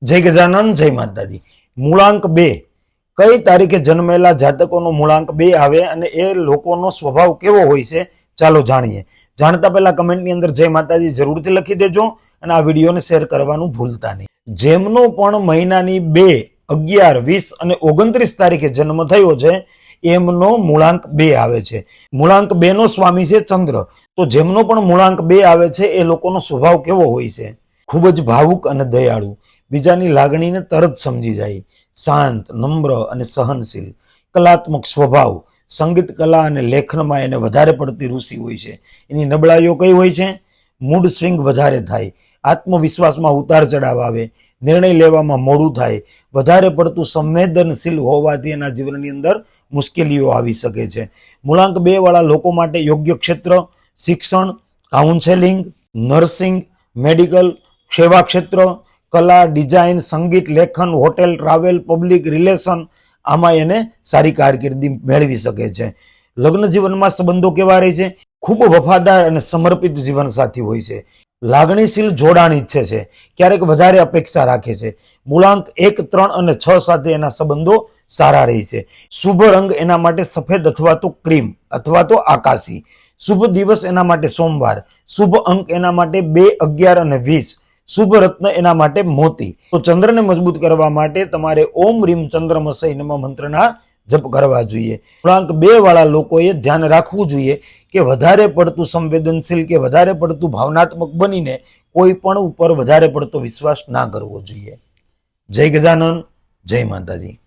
जय गजानन जय माताजी। मूलांक 2 कई तारीखे जन्मेला जातकोनो मूलांक 2 आवे अने ए लोकोनो स्वभाव केवो होय छे चालो जाणीए। जाणता पहेला कमेंटनी अंदर जय माताजी जरूरथी लखी देजो अने आ विडियोने शेर करवानुं भूलता नहीं। जेमनो पण महीनानी 2, 11, 20 अने 29 तारीखे जन्म थयो छे एमनो मूलांक 2 आवे छे। मूलांक 2 नो स्वामी छे चंद्र। तो जेमनो पण मूलांक 2 आवे छे ए लोकोनो स्वभाव केवो होय छे? खूब ज भावुक अने दयाळु, बीजानी लागणीने तरत समझी जाय, शांत, नम्र अने सहनशील, कलात्मक स्वभाव, संगीत कला अने लेखનમાં એને વધારે પડતી રુચિ હોય છે। એની નબળાઈઓ કઈ હોય છે? મૂડ સ્વિંગ વધારે થાય, આત્મવિશ્વાસમાં ઉતાર ચઢાવ આવે, નિર્ણય લેવામાં મોડું થાય, વધારે પડતું સંવેદનશીલ હોવાથી એના જીવનની અંદર મુશ્કેલીઓ આવી શકે છે। મૂલાંક 2 વાળા લોકો માટે યોગ્ય ક્ષેત્ર શિક્ષણ, કાઉન્સેલિંગ, નર્સિંગ, મેડિકલ, સેવા ક્ષેત્ર, कला, डिजाइन, संगीत, लेखन, होटेल, ट्रावेल, पब्लिक रिलेशन आमां एने सारी कारकिर्दी मेळवी शके छे। लग्न जीवन में संबंधों केवा रहे छे? खूब वफादार अने समर्पित जीवन साथी होय छे। लागणीशील जोडाण इच्छे छे, क्यारेक वधारे अपेक्षा राखे छे। मूलांक 1, 3 अने 6 साथे एना संबंधो सारा रहे छे। शुभ रंग एना माटे सफेद अथवा तो क्रीम अथवा तो आकाशी। शुभ दिवस एना माटे सोमवार। शुभ अंक एना माटे 2, 11 अने 20। शुभ रत्न एना माटे मोती। तो चंद्र ने मजबूत करवा माटे तमारे ओम ह्रीम चंद्रमसै नमः मंत्रना जप करवा जोईए। मूलांक 2 वाला लोकोए ध्यान राखवुं जोईए के वधारे पड़तुं संवेदनशील के वधारे पड़तुं भावनात्मक बनीने कोई पण उपर वधारे पड़तो विश्वास ना करवो जोईए। जय गजानन जय माताजी।